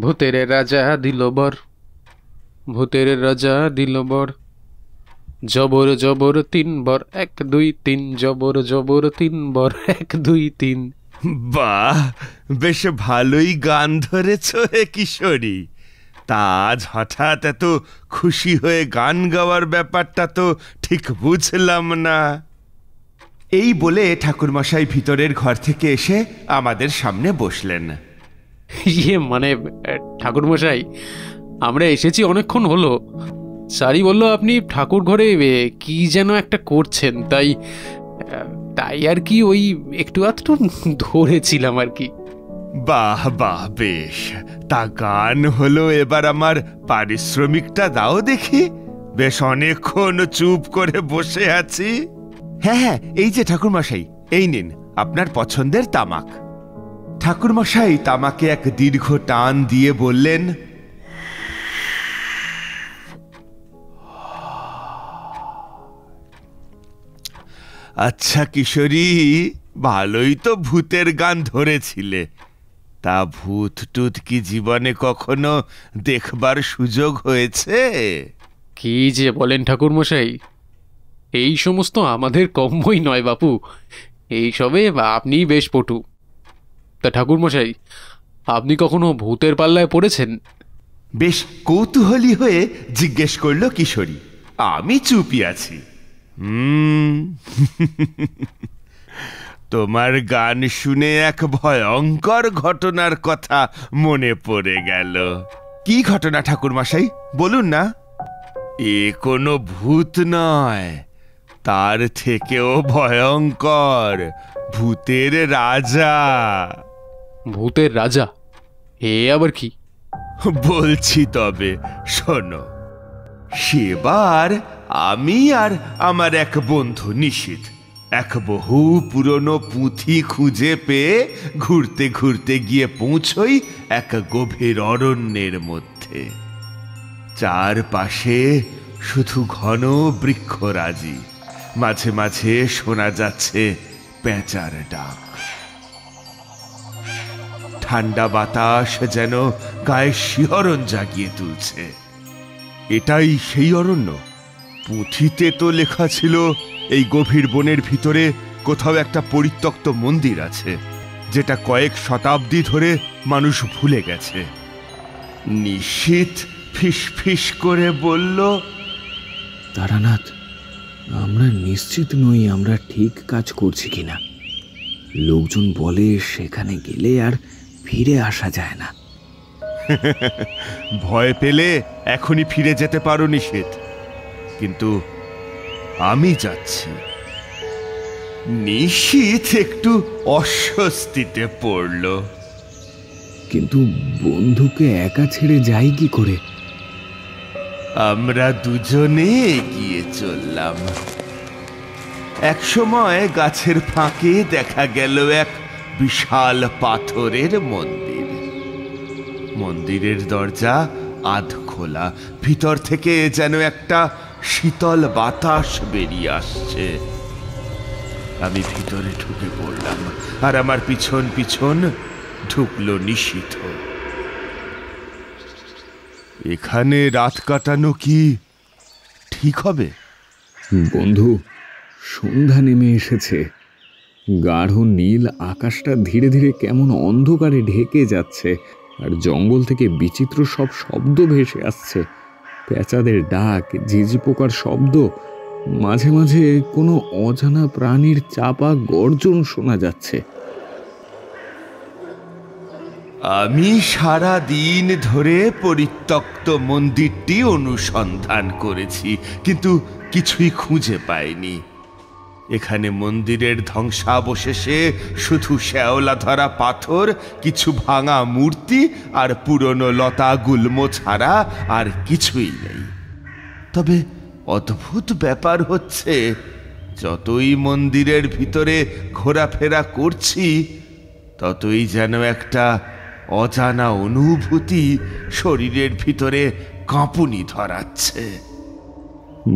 ভূতের রাজা দিল বর, ভূতের রাজা দিল বর, জবর জবর তিন বর, এক দুই তিন, জবর জবর তিন বর, এক দুই তিন। বাহ, বেশ ভালোই গান ধরেছ হে কিশোরী। তা আজ হঠাৎ এত খুশি হয়ে গান গাওয়ার ব্যাপারটা তো ঠিক বুঝলাম না। এই বলে ঠাকুরমশাই ভিতরের ঘর থেকে এসে আমাদের সামনে বসলেন। মানে ঠাকুরমশাই, আমরা এসেছি অনেকক্ষণ হলো। সারি বলল আপনি ঠাকুর ঘরে কি যেন একটা করছেন, তাই তাই আর কি, ওই একটু আধটু ধরেছিলাম আর কি। বাহ বাহ, বেশ। তা গান হলো, এবার আমার পারিশ্রমিকটা দাও দেখি। বেশ অনেকক্ষণ চুপ করে বসে আছি। হ্যাঁ হ্যাঁ, এই যে ঠাকুরমশাই, এই নিন আপনার পছন্দের তামাক। ঠাকুরমশাই তামাকে এক দীর্ঘ টান দিয়ে বললেন, আচ্ছা কিশোরী, ভালোই তো ভূতের গান ধরেছিলে। তা ভূত টুত কি জীবনে কখনো দেখবার সুযোগ হয়েছে? কি যে বলেন ঠাকুরমশাই, এই সমস্ত আমাদের কম্যই নয় বাপু। এইসবে আপনি বেশ পটু। তা ঠাকুরমশাই, আপনি কখনো ভূতের পাল্লায় পড়েছেন? বেশ কৌতূহলী হয়ে জিজ্ঞেস করলো কিশোরী। আমি চুপই আছি। তোমার গান শুনে এক ভয়ঙ্কর ঘটনার কথা মনে পড়ে গেল। কি ঘটনা ঠাকুরমশাই, বলুন না। এ কোনো ভূত নয়, তার থেকেও ভয়ঙ্কর, ভূতের রাজা। ভূতের রাজা? এ আবার কি? বলছি তবে শোনো। সেবার আমি আর আমার এক বন্ধু নিশীথ এক বহু পুরনো পুঁথি খুঁজে পেয়ে ঘুরতে ঘুরতে গিয়ে পৌঁছই এক গভীর অরণ্যের মধ্যে। চারপাশে শুধু ঘন বৃক্ষরাজি, মাঝে মাঝে শোনা যাচ্ছে পেঁচার ডাক। ঠান্ডা বাতাস যেন গায়ে শিহরণ জাগিয়ে তুলছে। এটাই সেই অরণ্য। পুঁথিতে তো লেখা ছিল এই গভীর বনের ভিতরে কোথাও একটা পরিত্যক্ত মন্দির আছে, যেটা কয়েক শতাব্দী ধরে মানুষ ভুলে গেছে। নিশীথ ফিস ফিস করে বলল, তারানাথ, আমরা নিশ্চিত নই আমরা ঠিক কাজ করছি কিনা। লোকজন বলে সেখানে গেলে আর ফিরে আসা যায় না। ভয় পেলে এখনই ফিরে যেতে পারো নিশীথ, কিন্তু আমি যাচ্ছি। নিশীথ একটু অস্বস্তিতে পড়ল। কিন্তু বন্ধুকে একা ছেড়ে যাই কি করে? আমরা দুজনে এগিয়ে চললাম। এক সময় গাছের ফাঁকে দেখা গেল এক বিশাল পাথরের মন্দির। মন্দিরের দরজা আধ খোলা, ভিতর থেকে যেন একটা শীতল বাতাস বেরিয়ে আসছে। আমি ভিতরে ঢুকে পড়লাম, আর আমার পিছন পিছন ঢুকলো নিশীথ। এখানে রাত কাটানো কি ঠিক হবে? বন্ধু, সন্ধ্যা নেমে এসেছে। গাঢ় নীল আকাশটা ধীরে ধীরে কেমন অন্ধকারে ঢেকে যাচ্ছে, আর জঙ্গল থেকে বিচিত্র সব শব্দ ভেসে আসছে। পেঁচাদের ডাক, ঝিঝি পোকার শব্দ, মাঝে মাঝে কোনো অজানা প্রাণীর চাপা গর্জন শোনা যাচ্ছে। আমি সারা দিন ধরে পরিত্যক্ত মন্দিরটি অনুসন্ধান করেছি, কিন্তু কিছুই খুঁজে পাইনি। এখানে মন্দিরের ধ্বংসাবশেষে শুধু শ্যাওলা ধরা পাথর, কিছু ভাঙা মূর্তি আর পুরনো লতা গুল্ম ছাড়া আর কিছুই নেই। তবে অদ্ভুত ব্যাপার হচ্ছে, যতই মন্দিরের ভিতরে ঘোরাফেরা করছি, ততই যেন একটা অজানা অনুভূতি শরীরের ভিতরে কাঁপুনি ধরাচ্ছে।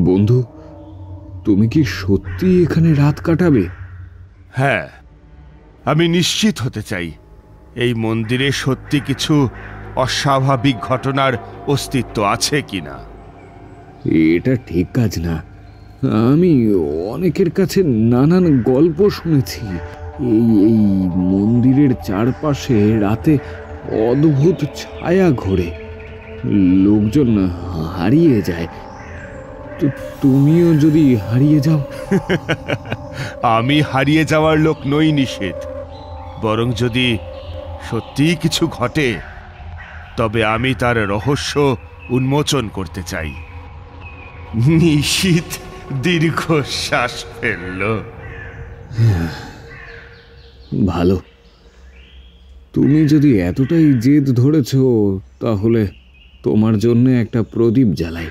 বন্ধু, তুমি কি সত্যি এখানে রাত কাটাবে? হ্যাঁ, আমি নিশ্চিত হতে চাই এই মন্দিরে সত্যি কিছু অস্বাভাবিক ঘটনার অস্তিত্ব আছে কিনা। এটা ঠিক কাজ না। আমি অনেকের কাছে নানান গল্প শুনেছি। এই মন্দিরের চারপাশে রাতে অদ্ভুত ছায়া ঘোরে, লোকজন হারিয়ে যায়। তো তুমিও যদি হারিয়ে যাও? আমি হারিয়ে যাওয়ার লোক নই নিষেধ, বরং যদি সত্যি কিছু ঘটে তবে আমি তার রহস্য উন্মোচন করতে চাই। নিশীথ দীর্ঘশ্বাস ফেলল। ভালো, তুমি যদি এতটাই জেদ ধরেছ তাহলে তোমার জন্য একটা প্রদীপ জ্বালাই।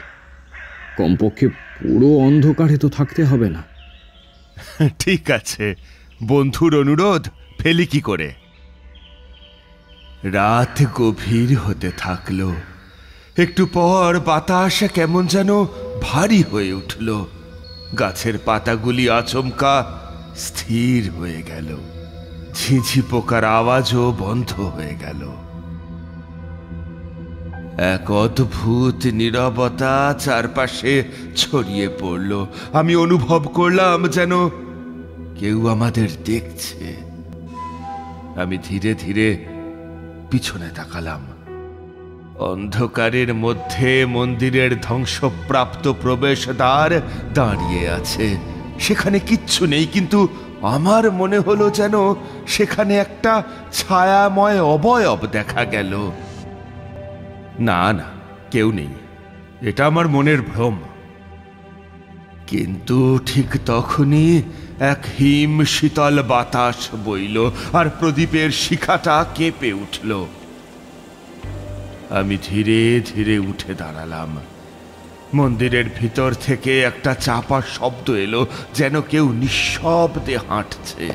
কমপক্ষে পুরো অন্ধকারে তো থাকতে হবে না। ঠিক আছে, বন্ধুর অনুরোধ ফেলি কি করে। রাত গভীর হতে থাকলো। একটু পর বাতাস কেমন যেন ভারী হয়ে উঠল। গাছের পাতাগুলি আচমকা স্থির হয়ে গেল। ঝিঝি পোকার আওয়াজও বন্ধ হয়ে গেল। এক অদ্ভুত নীরবতা চারপাশে ছড়িয়ে পড়ল। আমি অনুভব করলাম যেন কেউ আমাদের দেখছে। আমি ধীরে ধীরে পিছনে তাকালাম। অন্ধকারের মধ্যে মন্দিরের ধ্বংসপ্রাপ্ত প্রবেশদ্বার দাঁড়িয়ে আছে। সেখানে কিচ্ছু নেই, কিন্তু আমার মনে হলো যেন সেখানে একটা ছায়াময় অবয়ব দেখা গেল। না না, কেউ নেই, এটা আমার মনের ভ্রম। কিন্তু ঠিক তখনই এক হিম শীতল বাতাস বইল আর প্রদীপের শিখাটা কেঁপে উঠল। আমি ধীরে ধীরে উঠে দাঁড়ালাম। মন্দিরের ভিতর থেকে একটা চাপা শব্দ এলো, যেন কেউ নিঃশব্দে হাঁটছে।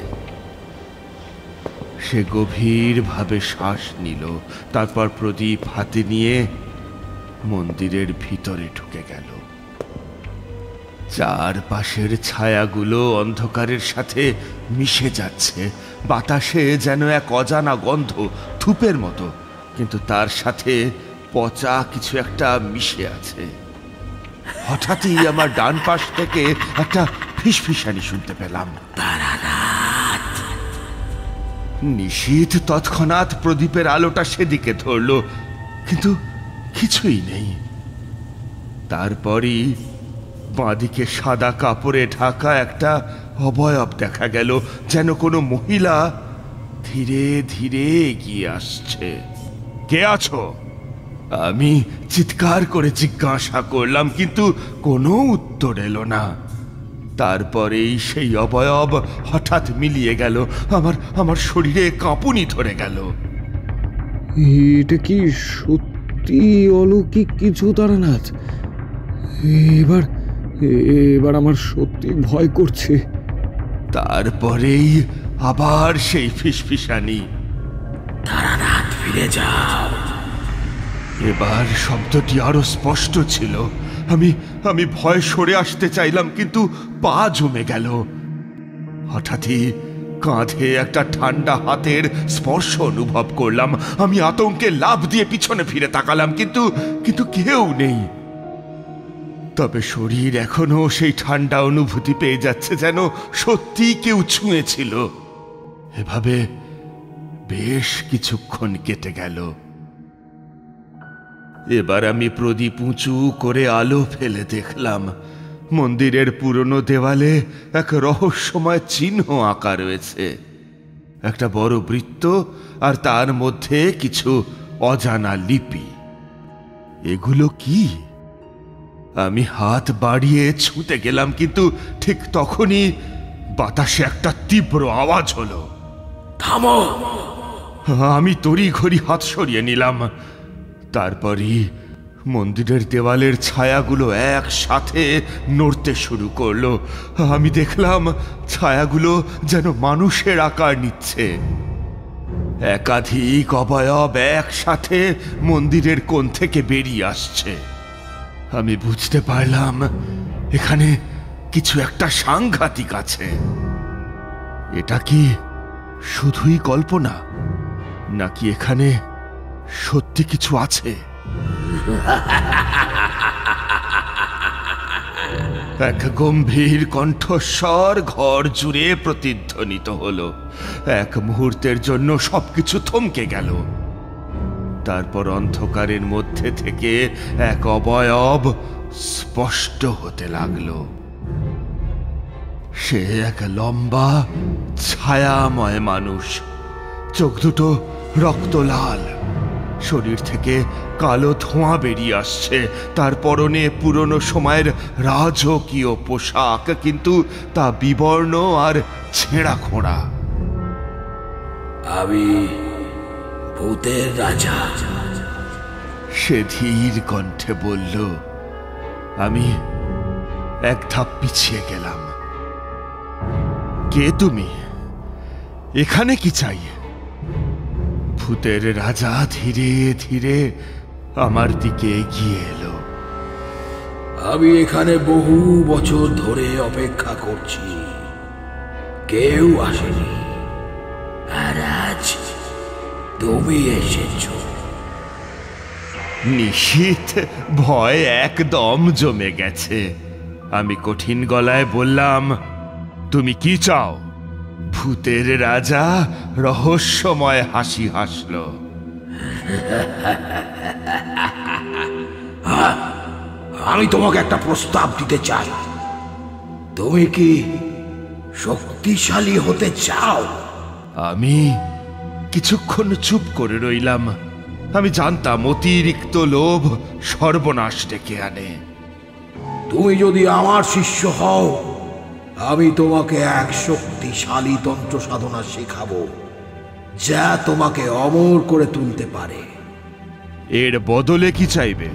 সে গভীরভাবে শ্বাস নিল, তারপর প্রদীপ হাতে নিয়ে মন্দিরের ভিতরে ঢুকে গেল। চারপাশের ছায়াগুলো অন্ধকারের সাথে মিশে যাচ্ছে। বাতাসে যেন এক অজানা গন্ধ, ধূপের মতো, কিন্তু তার সাথে পচা কিছু একটা মিশে আছে। হঠাৎই আমার ডান পাশ থেকে একটা ফিসফিসানি শুনতে পেলাম। নিশীথ তৎক্ষণাৎ প্রদীপের আলোটা সেদিকে ধরল, কিন্তু কিছুই নেই। তারপরই বাঁদিকে সাদা কাপড়ে ঢাকা একটা অবয়ব দেখা গেল, যেন কোনো মহিলা ধীরে ধীরে এগিয়ে আসছে। কে আছো? আমি চিৎকার করে জিজ্ঞাসা করলাম, কিন্তু কোনো উত্তর এলো না। তারপরেই সেই অবয়ব হঠাৎ মিলিয়ে গেল। আমার শরীরে কাঁপুনি ধরে গেল। এটা কি সত্যি অলৌকিক কিছু তারানাথ? এবার আমার সত্যি ভয় করছে। তারপরেই আবার সেই ফিসফিসানি, তারানাথ ফিরে যাও। এবার শব্দটি আরো স্পষ্ট ছিল। আমি ভয় সরে আসতে চাইলাম, কিন্তু পা জমে গেল। হঠাৎই কাঁধে একটা ঠান্ডা হাতের স্পর্শ অনুভব করলাম। আমি আতঙ্কে লাফ দিয়ে পিছনে ফিরে তাকালাম, কিন্তু কেউ নেই। তবে শরীর এখনো সেই ঠান্ডা অনুভূতি পেয়ে যাচ্ছে, যেন সত্যি কেউ ছুঁয়েছিল। এভাবে বেশ কিছুক্ষণ কেটে গেল। এবার আমি প্রদীপ উঁচু করে আলো ফেলে দেখলাম মন্দিরের পুরনো দেওয়ালে এক রহস্যময় চিহ্ন আঁকা রয়েছে। একটা বড় বৃত্ত, আর তার মধ্যে কিছু অজানা লিপি। এগুলো কি? আমি হাত বাড়িয়ে ছুঁতে গেলাম, কিন্তু ঠিক তখনই বাতাসে একটা তীব্র আওয়াজ হলো, থামো! আমি তড়িঘড়ি হাত সরিয়ে নিলাম। তারপরই মন্দিরের দেওয়ালের ছায়াগুলো একসাথে নড়তে শুরু করলো। আমি দেখলাম ছায়াগুলো যেন মানুষের আকার নিচ্ছে। একাধিক অবয়ব একসাথে মন্দিরের কোণ থেকে বেরিয়ে আসছে। আমি বুঝতে পারলাম এখানে কিছু একটা সাংঘাতিক আছে। এটা কি শুধুই কল্পনা, নাকি এখানে সত্যি কিছু আছে? এক গম্ভীর কণ্ঠস্বর ঘর জুড়ে প্রতিধ্বনিত হলো। এক মুহূর্তের জন্য সবকিছু থমকে গেল। তারপর অন্ধকারের মধ্যে থেকে এক অবয়ব স্পষ্ট হতে লাগলো। সে এক লম্বা ছায়াময় মানুষ, চোখ দুটো রক্ত লাল, শরীর থেকে কালো ধোঁয়া বেরিয়ে আসছে। তার পরনে পুরনো সময়ের রাজকীয় পোশাক, কিন্তু তা বিবর্ণ আর ছেঁড়া খোঁড়া। আমি ভূতের রাজা, সে ধীর কণ্ঠে বলল। আমি এক ধাপ পিছিয়ে গেলাম। কে তুমি? এখানে কি চাই? ভূতের রাজা ধীরে ধীরে আমার দিকে এগিয়ে এলো। আমি এখানে বহু বছর ধরে অপেক্ষা করছি, কেউ আসেনি, আর আজ তুমি এসেছ। নিশীথ ভয় একদম জমে গেছে। আমি কঠিন গলায় বললাম, তুমি কি চাও? ভূতের রাজা রহস্যময় হাসি হাসল। আমি তোমাকে একটা প্রস্তাব দিতে চাই। তুমি কি শক্তিশালী হতে চাও? আমি কিছুক্ষণ চুপ করে রইলাম। আমি জানতাম অতিরিক্ত লোভ সর্বনাশ ডেকে আনে। তুমি যদি আমার শিষ্য হও, আমি তোমাকে এক শক্তিশালী তন্ত্র সাধনা শেখাবো, যা তোমাকে অমর করে তুলতে পারে। এর বদলে কি চাইবে?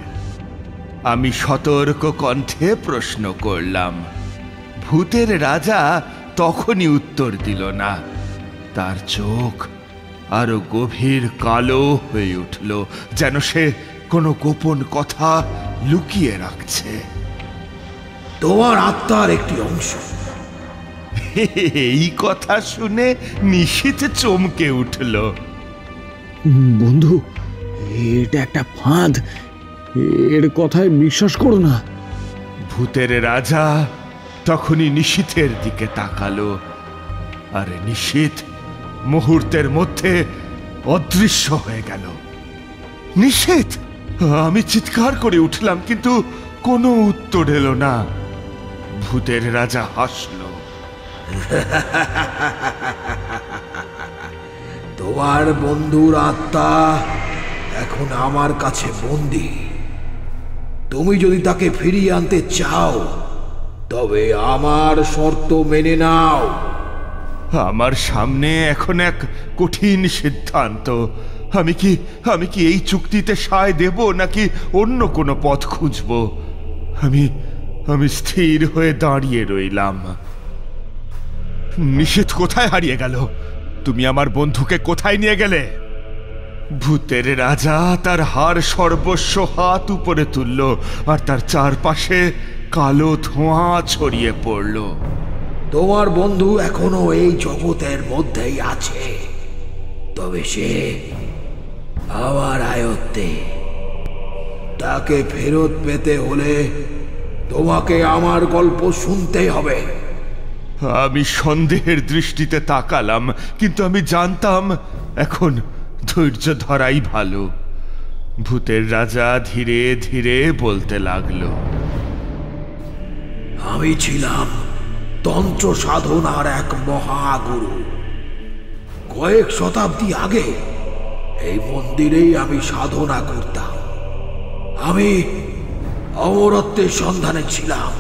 আমি সতর্ক কণ্ঠে প্রশ্ন করলাম। ভূতের রাজা তখনই উত্তর দিল না। তার চোখ আরো গভীর কালো হয়ে উঠল, যেন সে কোনো গোপন কথা লুকিয়ে রাখছে। তোমার আত্মার একটি অংশ। এই কথা শুনে নিশীথ চমকে উঠল। বন্ধু, এটা একটা ফাঁদ, এর কথায় বিশ্বাস করো না। ভূতের রাজা তখনই নিশীথের দিকে তাকালো, আর নিশীথ মুহূর্তের মধ্যে অদৃশ্য হয়ে গেল। নিশীথ! আমি চিৎকার করে উঠলাম, কিন্তু কোনো উত্তর এলো না। ভূতের রাজা হাসল। তোমার বন্ধুর আত্মা এখন আমার কাছে বন্দী। তুমি যদি তাকে ফিরিয়ে আনতে চাও, তবে আমার শর্ত মেনে নাও। আমার সামনে এখন এক কঠিন সিদ্ধান্ত। আমি কি এই চুক্তিতে সায় দেব, নাকি অন্য কোনো পথ খুঁজব? আমি স্থির হয়ে দাঁড়িয়ে রইলাম। নিশীথ কোথায় হারিয়ে গেল? তুমি আমার বন্ধুকে কোথায় নিয়ে গেলে? ভূতের রাজা তার হাড় সর্বস্ব হাত উপরে তুলল, আর তার চারপাশে কালো ধোঁয়া ছড়িয়ে পড়ল। তোমার বন্ধু এখনো এই জগতের মধ্যেই আছে, তবে সে আমার আয়ত্তে। তাকে ফেরত পেতে হলে তোমাকে আমার গল্প শুনতেই হবে। আমি সন্দেহের দৃষ্টিতে তাকালাম, কিন্তু আমি জানতাম এখন ধৈর্য ধরাই ভালো। ভূতের রাজা ধীরে ধীরে বলতে লাগলো। আমি ছিলাম তন্ত্র সাধনার এক মহাগুরু। কয়েক শতাব্দী আগে এই মন্দিরেই আমি সাধনা করতাম। আমি অমরত্বের সন্ধানে ছিলাম।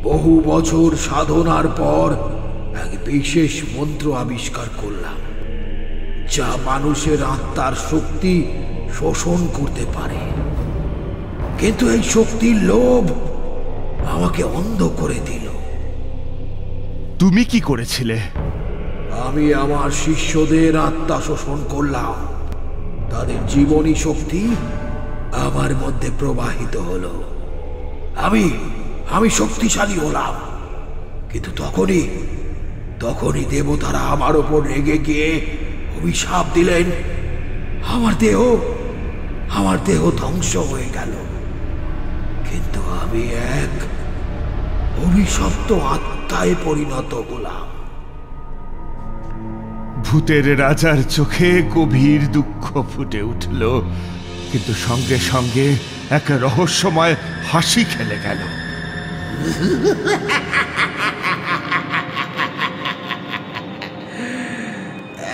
বহু বছর সাধনার পর এক বিশেষ মন্ত্র আবিষ্কার করলাম, যা মানুষের আত্মার শক্তি শোষণ করতে পারে। কিন্তু এই শক্তির লোভ আমাকে অন্ধ করে দিল। তুমি কি করেছিলে? আমি আমার শিষ্যদের আত্মা শোষণ করলাম। তাদের জীবনী শক্তি আমার মধ্যে প্রবাহিত হলো। আমি শক্তিশালী হলাম। কিন্তু তখনই দেবতারা আমার ওপর রেগে গিয়ে অভিশাপ দিলেন, আমার দেহ ধ্বংস হয়ে গেল, কিন্তু আমি এক অভিশপ্ত আত্মায় পরিণত হলাম। ভূতের রাজার চোখে গভীর দুঃখ ফুটে উঠল, কিন্তু সঙ্গে সঙ্গে এক রহস্যময় হাসি খেলে গেল।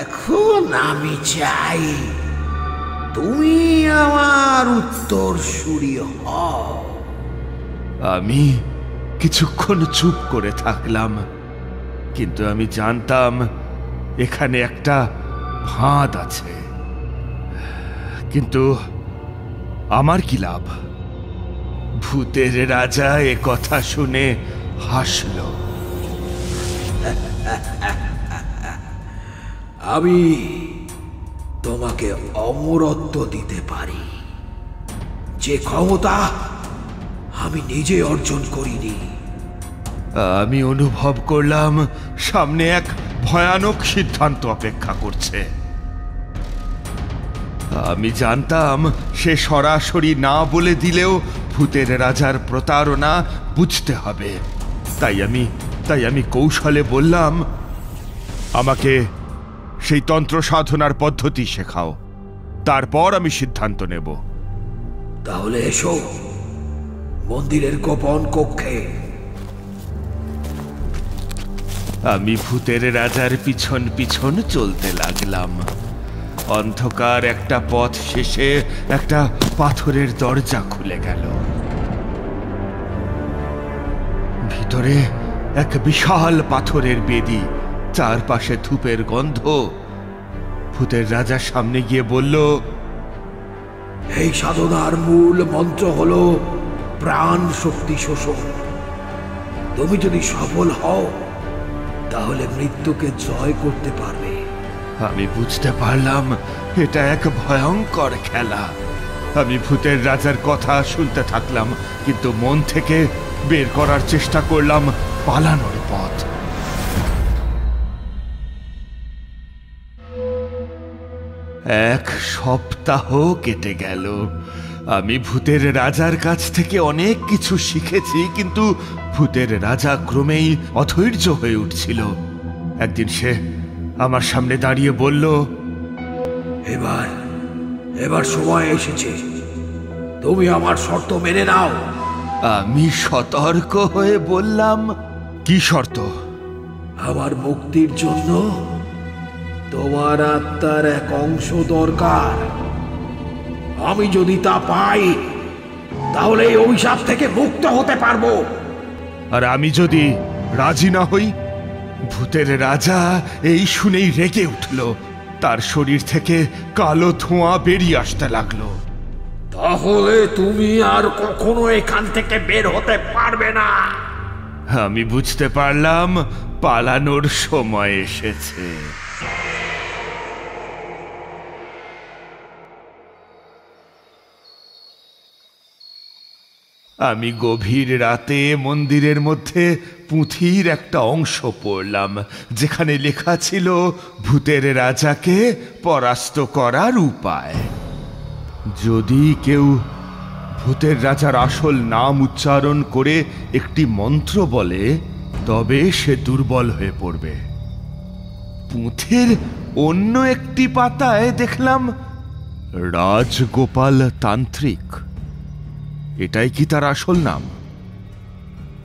এখন আমি চাই তুমি আমার উত্তরসূরি হও। আমি কিছুক্ষণ চুপ করে থাকলাম, কিন্তু আমি জানতাম এখানে একটা ফাঁদ আছে। কিন্তু আমার কি লাভ? ভূতের রাজা এ কথা শুনে হাসল। আমি তোমাকে অমরত্ব দিতে পারি, যে ক্ষমতা আমি নিজে অর্জন করিনি। আমি অনুভব করলাম সামনে এক ভয়ানক সিদ্ধান্ত অপেক্ষা করছে। আমি জানতাম সে সরাসরি না বলে দিলেও ভূতের রাজার প্রতারণা বুঝতে হবে। তাই আমি কৌশলে বললাম, আমাকে সেই তন্ত্র সাধনার পদ্ধতি শেখাও, তারপর আমি সিদ্ধান্ত নেব। তাহলে এসো মন্দিরের গোপন কক্ষে। আমি ভূতের রাজার পিছন পিছন চলতে লাগলাম। অন্ধকার একটা পথ শেষে একটা পাথরের দরজা খুলে গেল। ভিতরে এক বিশাল পাথরের বেদি, চারপাশে ধূপের গন্ধ। ভূতের রাজার সামনে গিয়ে বলল, এই সাধনার মূল মন্ত্র হলো প্রাণ শক্তি শোষণ। তুমি যদি সফল হও তাহলে মৃত্যুকে জয় করতে পারবে। আমি বুঝতে পারলাম এটা এক ভয়ঙ্কর খেলা। আমি ভূতের রাজার কথা শুনতে থাকলাম, কিন্তু মন থেকে বের করার চেষ্টা করলাম পালানোর পথ। এক সপ্তাহ কেটে গেল। আমি ভূতের রাজার কাছ থেকে অনেক কিছু শিখেছি, কিন্তু ভূতের রাজা ক্রমেই অধৈর্য হয়ে উঠছিল। একদিন সে আমার সামনে দাঁড়িয়ে বলল, এবার সময় এসেছে, তুমি আমার শর্ত মেনে নাও। আমি সতর্ক হয়ে বললাম, কি শর্ত? আমার মুক্তির জন্য তোমার আত্মার এক অংশ দরকার। আমি যদি তা পাই তাহলে এই অভিশাপ থেকে মুক্ত হতে পারবো। আর আমি যদি রাজি না হই? ভূতের রাজা এই শুনেই রেগে উঠল। তার শরীর থেকে কালো ধোঁয়া বেরিয়ে আসতে লাগলো। তাহলে তুমি আর কখনো এখান থেকে বের হতে পারবে না। আমি বুঝতে পারলাম পালানোর সময় এসেছে। আমি গভীর রাতে মন্দিরের মধ্যে পুঁথির একটা অংশ পড়লাম, যেখানে লেখা ছিল ভূতের রাজাকে পরাস্ত করার উপায়। যদি কেউ ভূতের রাজার আসল নাম উচ্চারণ করে একটি মন্ত্র বলে, তবে সে দুর্বল হয়ে পড়বে। পুঁথির অন্য একটি পাতায় দেখলাম রাজগোপাল তান্ত্রিক। এটাই কি তার আসল নাম?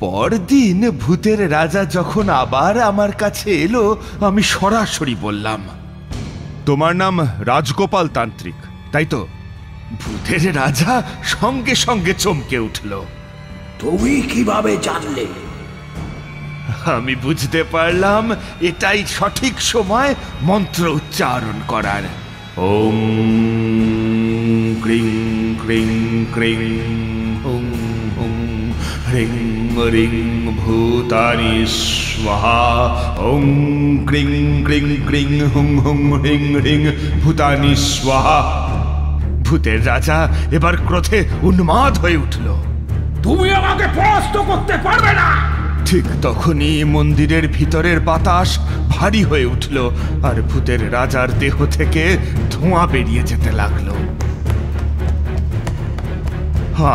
পরদিন ভূতের রাজা যখন আবার আমার কাছে এলো, আমি সরাসরি বললাম, তোমার নাম রাজগোপাল তান্ত্রিক, তাই তো? ভূতের রাজা সঙ্গে সঙ্গে চমকে উঠল। তুমি কিভাবে জানলে? আমি বুঝতে পারলাম এটাই সঠিক সময় মন্ত্র উচ্চারণ করার। ওম ক্রিং ক্রিং ক্রিং হুং হুং হ্রিং হ্রিং ভূতানি স্বাহা। ওম ক্রিং ক্রিং ক্রিং হুং হুং হ্রিং হ্রিং ভূতানি স্বাহা। ভূতের রাজা এবার ক্রোধে উন্মাদ হয়ে উঠল। তুমি আমাকে পরাস্ত করতে পারবে না। ঠিক তখনই মন্দিরের ভিতরের বাতাস ভারী হয়ে উঠল, আর ভূতের রাজার দেহ থেকে ধোঁয়া বেরিয়ে যেতে লাগলো।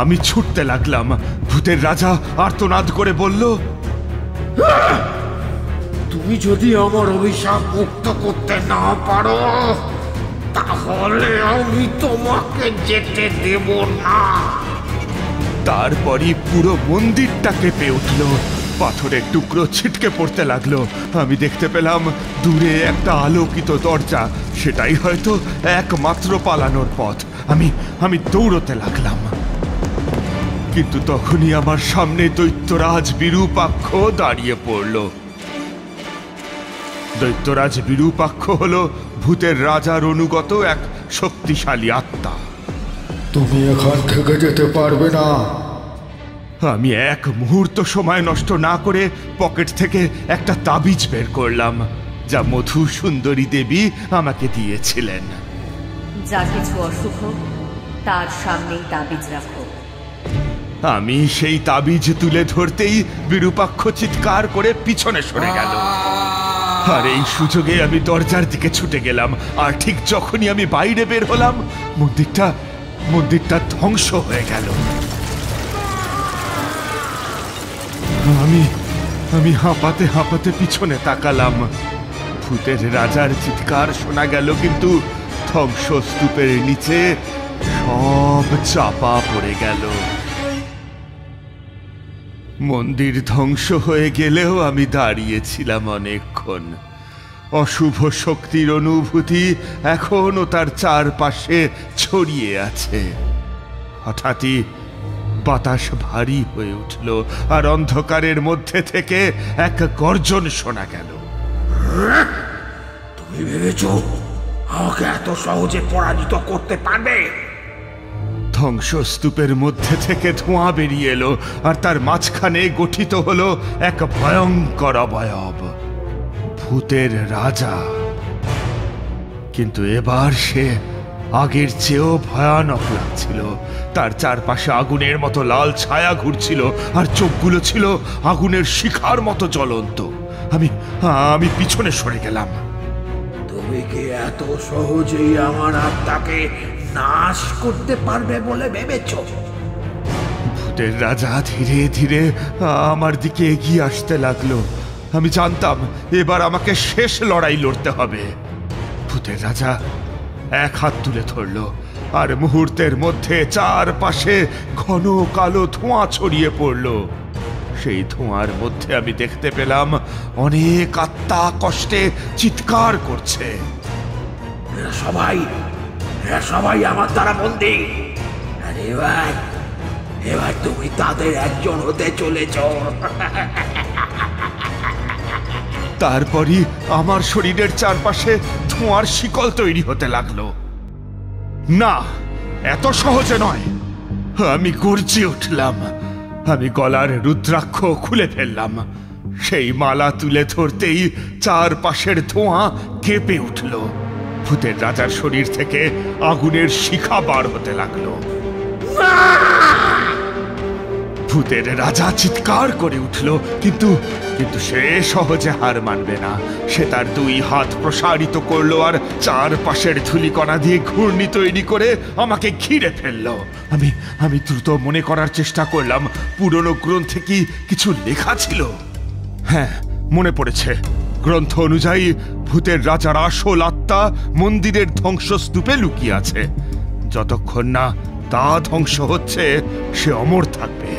আমি ছুটতে লাগলাম। ভূতের রাজা আর্তনাদ করে বলল, তুমি যদি আমার অভিশাপ মুক্ত করতে না পারো, তাহলে আমি তোমাকে যেতে দেব না। তারপরই পুরো মন্দিরটা কেঁপে উঠল। পাথরের টুকরো ছিটকে পড়তে লাগলো। আমি দেখতে পেলাম দূরে একটা আলোকিত দরজা। সেটাই হয়তো একমাত্র পালানোর পথ। আমি দৌড়তে লাগলাম। কিন্তু তখনই আমার সামনে দৈত্যরাজ বিরূপাক্ষ দাঁড়িয়ে পড়ল। দৈত্যরাজ বিরূপাক্ষ হলো ভূতের রাজার অনুগত এক শক্তিশালী আত্মা। তুমি এখান থেকে যেতে পারবে না। আমি এক মুহূর্ত সময় নষ্ট না করে পকেট থেকে একটা তাবিজ বের করলাম, যা মধু সুন্দরী দেবী আমাকে দিয়েছিলেন। যা কিছু অশুভ তার সামনেই তাবিজ রাখো। আমি সেই তাবিজ তুলে ধরতেই বিরূপাক্ষ চিৎকার করে পিছনে সরে গেল। আর এই সুযোগে আমি দরজার দিকে ছুটে গেলাম। আর ঠিক যখনই আমি বাইরে বের হলাম, মন্দিরটা ধ্বংস হয়ে গেল। আমি হাঁপাতে হাঁপাতে পিছনে তাকালাম। ভূতের রাজার চিৎকার শোনা গেল, কিন্তু ধ্বংসস্তূপের নিচে সব চাপা পড়ে গেল। মন্দির ধ্বংস হয়ে গেলেও আমি দাঁড়িয়েছিলাম অনেকক্ষণ। অশুভ শক্তির অনুভূতি এখনো তার চারপাশে ছড়িয়ে আছে। হঠাৎই বাতাস ভারী হয়ে উঠল, আর অন্ধকারের মধ্যে থেকে এক গর্জন শোনা গেল। তুমি ভেবেছো আমাকে এত সহজে পরাজিত করতে পারবে? ধ্বংসস্তূপের মধ্যে থেকে ধোঁয়া বেরিয়ে এলো, আর তার মাঝখানে গঠিত হলো এক ভয়ঙ্কর অবয়ব, ভূতের রাজা। কিন্তু এবার সে আগের চেয়েও ভয়ানক লাগছিল। তার চারপাশে আগুনের মতো লাল ছায়া ঘুরছিল, আর চোখগুলো ছিল আগুনের শিখার মতো জ্বলন্ত। আমি পিছনে সরে গেলাম। তুমি কি এত সহজেই আমার আত্মাকে নাশ করতে পারবে বলে ভেবেছো? ভূতের রাজা ধীরে ধীরে আমার দিকে এগিয়ে আসতে লাগলো। আমি জানতাম এবার আমাকে শেষ লড়াই লড়তে হবে। ভূতের রাজা এক হাত তুলে ধরল, আর মুহূর্তের মধ্যে চারপাশে ঘন কালো ধোঁয়া ছড়িয়ে পড়ল। সেই ধোঁয়ার মধ্যে আমি দেখতে পেলাম অনেক আত্মা কষ্টে চিৎকার করছে। এরা সবাই আমার দ্বারা বন্দী। আর এবার তুমি তাদের একজন হতে চলেছ। তারপরই আমার শরীরের চারপাশে ধোঁয়ার শিকল তৈরি হতে লাগলো। না, এত সহজে নয়। আমি গর্জে উঠলাম। আমি গলার রুদ্রাক্ষ খুলে ফেললাম। সেই মালা তুলে ধরতেই চারপাশের ধোঁয়া কেঁপে উঠল। ভূতের রাজার শরীর থেকে আগুনের শিখা বার হতে লাগলো। ভূতের রাজা চিৎকার করে উঠল, কিন্তু সে সহজে হার মানবে না। সে তার দুই হাত প্রসারিত করলো, আর চারপাশের ধূলিকণা দিয়ে ঘূর্ণি তৈরি করে আমাকে ঘিরে ফেললো। আমি দ্রুত মনে করার চেষ্টা করলাম পুরনো গ্রন্থে কি কিছু লেখা ছিল। হ্যাঁ, মনে পড়েছে। গ্রন্থ অনুযায়ী ভূতের রাজার আসল আত্মা মন্দিরের ধ্বংসস্তূপে লুকিয়ে আছে। যতক্ষণ না তা ধ্বংস হচ্ছে, সে অমর থাকবে।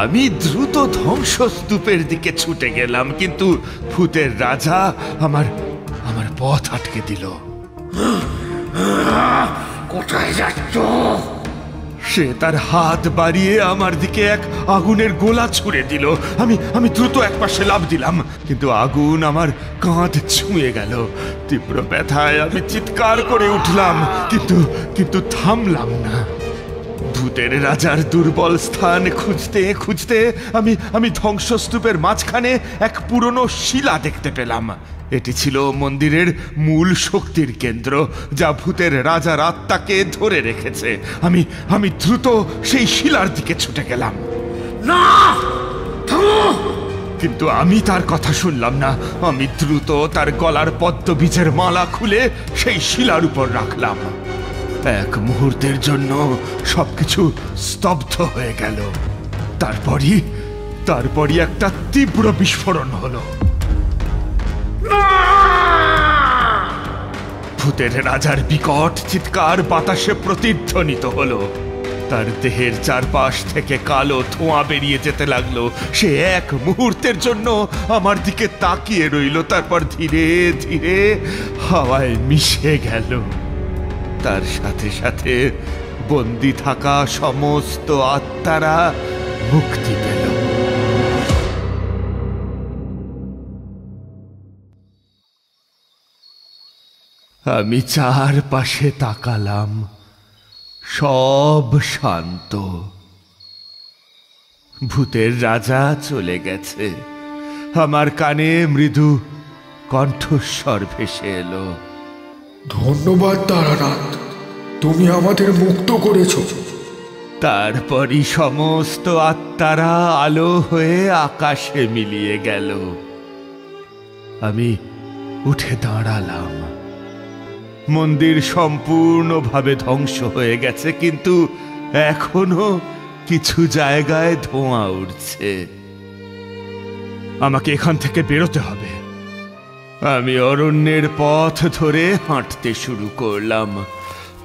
আমি দ্রুত ধ্বংসস্তূপের দিকে ছুটে গেলাম, কিন্তু ভূতের রাজা আমার পথ আটকে দিল। কোথায় যাচ্ছ? সে তার হাত বাড়িয়ে আমার দিকে এক আগুনের গোলা ছুঁড়ে দিল। আমি দ্রুত একপাশে লাফ দিলাম, কিন্তু আগুন আমার কাঁধ ছুঁয়ে গেল। তীব্র ব্যথায় আমি চিৎকার করে উঠলাম, কিন্তু থামলাম না। ভূতের রাজার দুর্বল স্থান খুঁজতে খুঁজতে আমি ধ্বংসস্তূপের মাঝখানে এক পুরনো শিলা দেখতে পেলাম। এটি ছিল মন্দিরের মূল শক্তির কেন্দ্র, যা ভূতের রাজার আত্মাকে ধরে রেখেছে। আমি দ্রুত সেই শিলার দিকে ছুটে গেলাম। না, থামো! কিন্তু আমি তার কথা শুনলাম না। আমি দ্রুত তার গলার পদ্মবীজের মালা খুলে সেই শিলার উপর রাখলাম। এক মুহূর্তের জন্য সবকিছু স্তব্ধ হয়ে গেল। তারপরই একটা তীব্র বিস্ফোরণ হলো। ভূতের রাজার বিকট চিৎকার বাতাসে প্রতিধ্বনিত হলো। তার দেহের চারপাশ থেকে কালো ধোঁয়া বেরিয়ে যেতে লাগলো। সে এক মুহূর্তের জন্য আমার দিকে তাকিয়ে রইল, তারপর ধীরে ধীরে হাওয়ায় মিশে গেল। তার সাথে সাথে বন্দি থাকা সমস্ত আত্মারা মুক্তি পেল। আমি চারপাশে তাকালাম, সব শান্ত। ভূতের রাজা চলে গেছে। আমার কানে মৃদু কণ্ঠস্বর ভেসে এলো। ধন্যবাদ তারানাথ, তুমি আমাদের মুক্ত করেছো। তারপরই সমস্ত আত্মারা আলো হয়ে আকাশে মিলিয়ে গেল। আমি উঠে দাঁড়ালাম। মন্দির সম্পূর্ণভাবে ধ্বংস হয়ে গেছে, কিন্তু এখনো কিছু জায়গায় ধোঁয়া উঠছে। আমাকে এখান থেকে বেরোতে হবে। আমি অরণ্যের পথ ধরে হাঁটতে শুরু করলাম।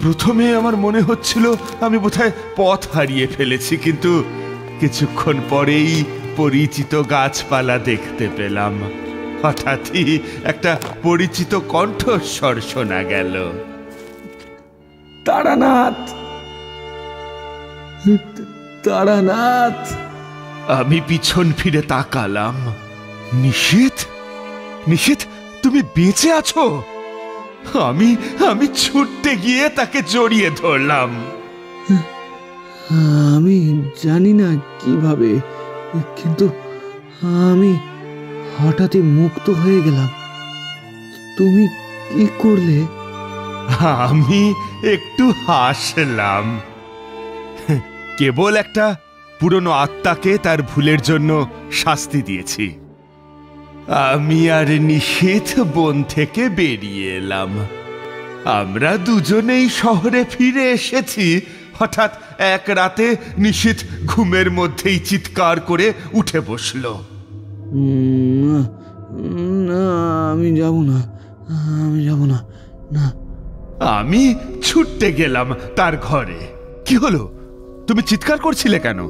প্রথমে আমার মনে হচ্ছিল আমি বোধহয় পথ হারিয়ে ফেলেছি, কিন্তু কিছুক্ষণ পরেই পরিচিত গাছপালা দেখতে পেলাম। হঠাৎই একটা পরিচিত কণ্ঠস্বর শোনা গেল। তারানাথ, তারানাথ। আমি পিছন ফিরে তাকালাম। নিশীথ, নিশীথ, তুমি বেঁচে আছো? আমি ছুটতে গিয়ে তাকে জড়িয়ে ধরলাম। আমি জানি না কিভাবে, কিন্তু আমি হঠাৎই মুক্ত হয়ে গেলাম। তুমি কি করলে? আমি একটু হাসলাম। কেবল একটা পুরনো আত্মাকে তার ভুলের জন্য শাস্তি দিয়েছি। আমি আর নিশীথ বন থেকে বেরিয়ে এলাম। আমরা দুজনেই শহরে ফিরে এসেছি। হঠাৎ এক রাতে নিশীথ ঘুমের মধ্যেই চিৎকার করে উঠে বসল। না, আমি যাব না, আমি যাব না, না। আমি ছুটতে গেলাম তার ঘরে। কি হলো? তুমি চিৎকার করছিলে কেন?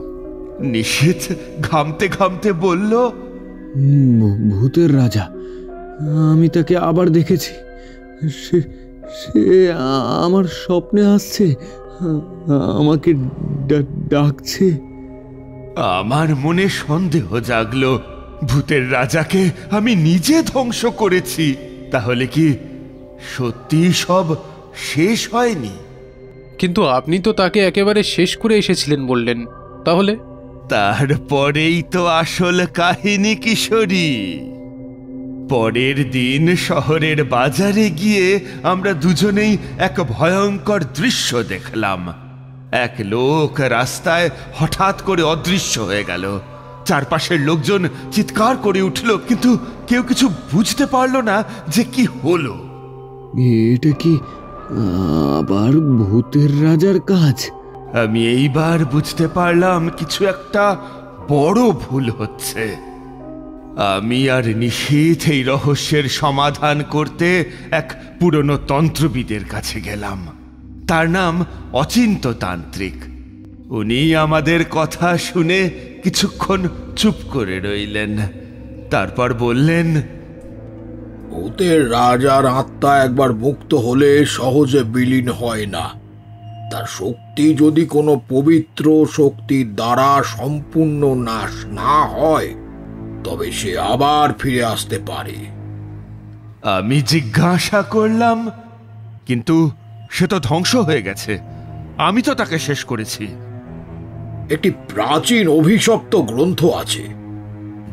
নিশীথ ঘামতে ঘামতে বলল, ভূতের রাজা, আমি তাকে আবার দেখেছি। সে আমার স্বপ্নে আসছে, আমাকে ডাকছে। আমার মনে সন্দেহ জাগলো। ভূতের রাজাকে আমি নিজে ধ্বংস করেছি। তাহলে কি সত্যি সব শেষ হয়নি? কিন্তু আপনি তো তাকে একেবারে শেষ করে এসেছিলেন বললেন, তাহলে? তারপরেই তো আসল কাহিনী, কিশোরী। পরের দিন শহরের বাজারে গিয়ে আমরা দুজনেই এক ভয়ঙ্কর দৃশ্য দেখলাম। এক লোক রাস্তায় হঠাৎ করে অদৃশ্য হয়ে গেল। চারপাশের লোকজন চিৎকার করে উঠল, কিন্তু কেউ কিছু বুঝতে পারল না যে কি হলো। এটা কি আবার ভূতের রাজার কাজ? আমি এইবার বুঝতে পারলাম কিছু একটা বড় ভুল হচ্ছে। আমি আর নিশীথ এই রহস্যের সমাধান করতে এক পুরনো তন্ত্রবিদের কাছে গেলাম। তার নাম অচিন্ত তান্ত্রিক। উনি আমাদের কথা শুনে কিছুক্ষণ চুপ করে রইলেন। তারপর বললেন, ভূতের রাজার আত্মা একবার মুক্ত হলে সহজে বিলীন হয় না। তার শক্তি যদি কোনো পবিত্র শক্তির দ্বারা সম্পূর্ণ নাশ না হয়, তবে সে আবার ফিরে আসতে পারে। আমি জিজ্ঞাসা করলাম, কিন্তু সে তো ধ্বংস হয়ে গেছে, আমি তো তাকে শেষ করেছি। একটি প্রাচীন অভিশপ্ত গ্রন্থ আছে,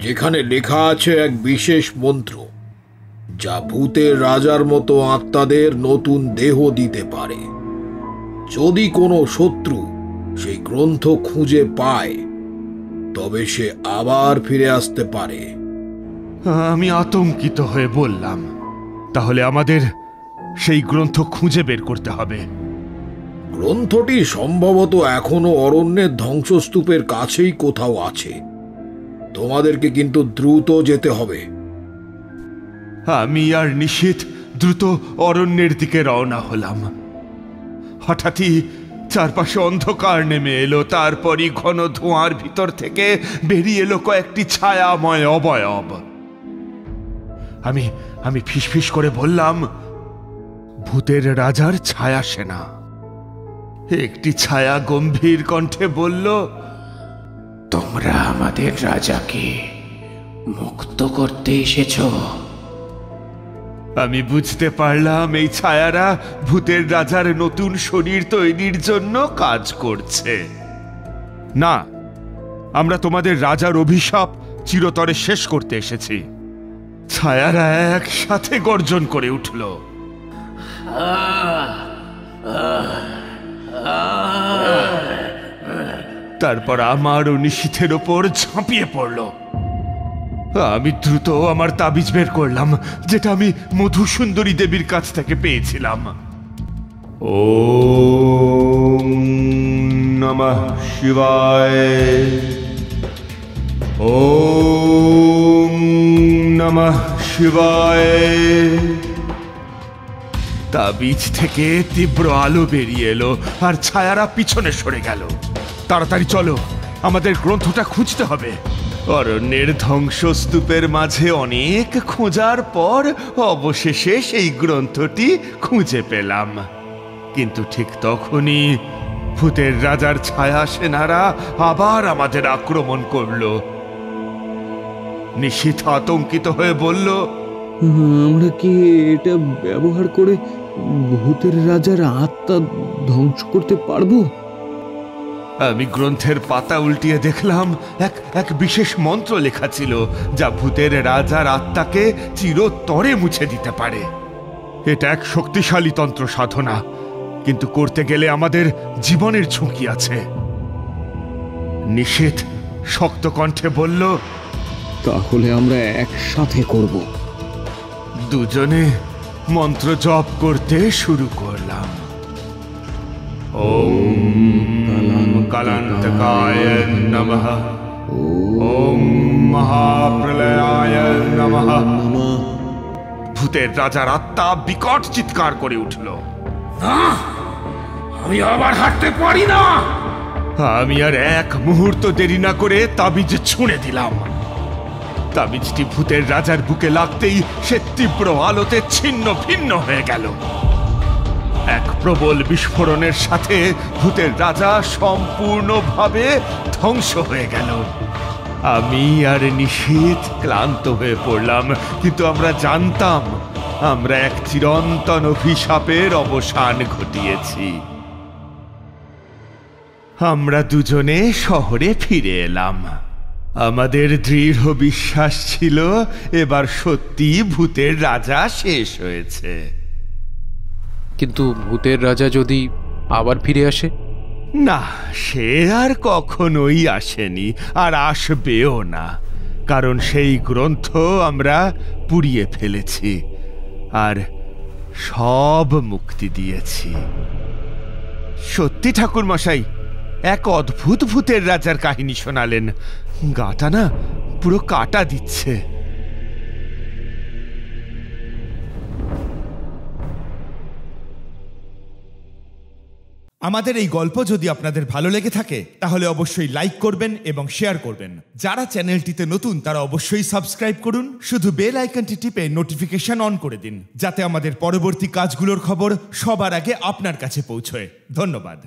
যেখানে লেখা আছে এক বিশেষ মন্ত্র, যা ভূতের রাজার মতো আত্মাদের নতুন দেহ দিতে পারে। যদি কোনো শত্রু সেই গ্রন্থ খুঁজে পায়, তবে সে আবার ফিরে আসতে পারে। আমি আতঙ্কিত হয়ে বললাম, তাহলে আমাদের সেই গ্রন্থ খুঁজে বের করতে হবে। গ্রন্থটি সম্ভবত এখনো অরণ্যের ধ্বংসস্তূপের কাছেই কোথাও আছে। তোমাদেরকে কিন্তু দ্রুত যেতে হবে। আমি আর নিশীথ দ্রুত অরণ্যের দিকে রওনা হলাম। হঠাৎই চারপাশে অন্ধকার নেমে এলো, তারপরই ঘন ধোঁয়ার ভিতর থেকে বেরিয়ে এলো কয়েকটি ছায়াময় অবয়ব। আমি ফিসফিস করে বললাম, ভূতের রাজার ছায়া সেনা। একটি ছায়া গম্ভীর কণ্ঠে বলল, তোমরা আমাদের রাজাকে মুক্ত করতে এসেছো। আমি বুঝতে পারলাম এই ছায়ারা ভূতের রাজার নতুন শরীর তৈরির জন্য কাজ করছে। না, আমরা তোমাদের রাজার অভিশাপ চিরতরে শেষ করতে এসেছি। ছায়ারা একসাথে গর্জন করে উঠল। তারপর আমার ও নিশীথের ওপর ঝাঁপিয়ে পড়ল। আমি দ্রুত আমার তাবিজ বের করলাম, যেটা আমি মধুসুন্দরী দেবীর কাছ থেকে পেয়েছিলাম। ওম নমঃ শিবায়, ওম নমঃ শিবায়। তাবিজ থেকে তীব্র আলো বেরিয়ে এলো আর ছায়ারা পিছনে সরে গেল। তাড়াতাড়ি চলো, আমাদের গ্রন্থটা খুঁজতে হবে। অরণ্যের ধ্বংসস্তূপের মাঝে অনেক খোঁজার পর অবশেষে সেই গ্রন্থটি খুঁজে পেলাম। কিন্তু ঠিক তখনই ভূতের রাজার ছায়া সেনারা আবার আমাদের আক্রমণ করল। নিশীথ আতঙ্কিত হয়ে বলল, আমরা কি এটা ব্যবহার করে ভূতের রাজার আত্মা ধ্বংস করতে পারবো? আমি গ্রন্থের পাতা উল্টিয়ে দেখলাম এক বিশেষ মন্ত্র লেখা ছিল, যা ভূতের রাজার আত্মাকে চিরতরে মুছে দিতে পারে। এটা এক শক্তিশালী তন্ত্র সাধনা, কিন্তু করতে গেলে আমাদের জীবনের ঝুঁকি আছে। নিশীথ শক্ত কণ্ঠে বলল, তাহলে আমরা একসাথে করব। দুজনে মন্ত্র জপ করতে শুরু করলাম। ওম কালান্তকায় নমঃ, ওম মহাপ্রলয়ায় নমঃ। ভূতের রাজার আত্মা বিকট চিৎকার করে উঠল। আমি আবার হাঁটতে পারি না। আমি আর এক মুহূর্ত দেরি না করে তাবিজ ছুঁড়ে দিলাম। তাবিজটি ভূতের রাজার বুকে লাগতেই সে তীব্র আলোতে ছিন্ন ভিন্ন হয়ে গেল। এক প্রবল বিস্ফোরণের সাথে ভূতের রাজা সম্পূর্ণভাবে ধ্বংস হয়ে গেল। আমি আর নিশীথ ক্লান্ত হয়ে পড়লাম, কিন্তু আমরা জানতাম আমরা এক চিরন্তন অভিশাপের অবসান ঘটিয়েছি। আমরা দুজনে শহরে ফিরে এলাম। আমাদের দৃঢ় বিশ্বাস ছিল এবার সত্যি ভূতের রাজা শেষ হয়েছে। কিন্তু ভূতের রাজা যদি আবার ফিরে আসে? না, সে আর কখনোই আসেনি, আর আসবেও না, কারণ সেই গ্রন্থ আমরা পুড়িয়ে ফেলেছি আর সব মুক্তি দিয়েছি। সত্যি ঠাকুর মশাই, এক অদ্ভুত ভূতের রাজার কাহিনী শোনালেন। গাটা না পুরো কাটা দিচ্ছে। আমাদের এই গল্প যদি আপনাদের ভালো লেগে থাকে তাহলে অবশ্যই লাইক করবেন এবং শেয়ার করবেন। যারা চ্যানেলটিতে নতুন তারা অবশ্যই সাবস্ক্রাইব করুন। শুধু বেল আইকনটি টিপে নোটিফিকেশন অন করে দিন, যাতে আমাদের পরবর্তী কাজগুলোর খবর সবার আগে আপনার কাছে পৌঁছয়। ধন্যবাদ।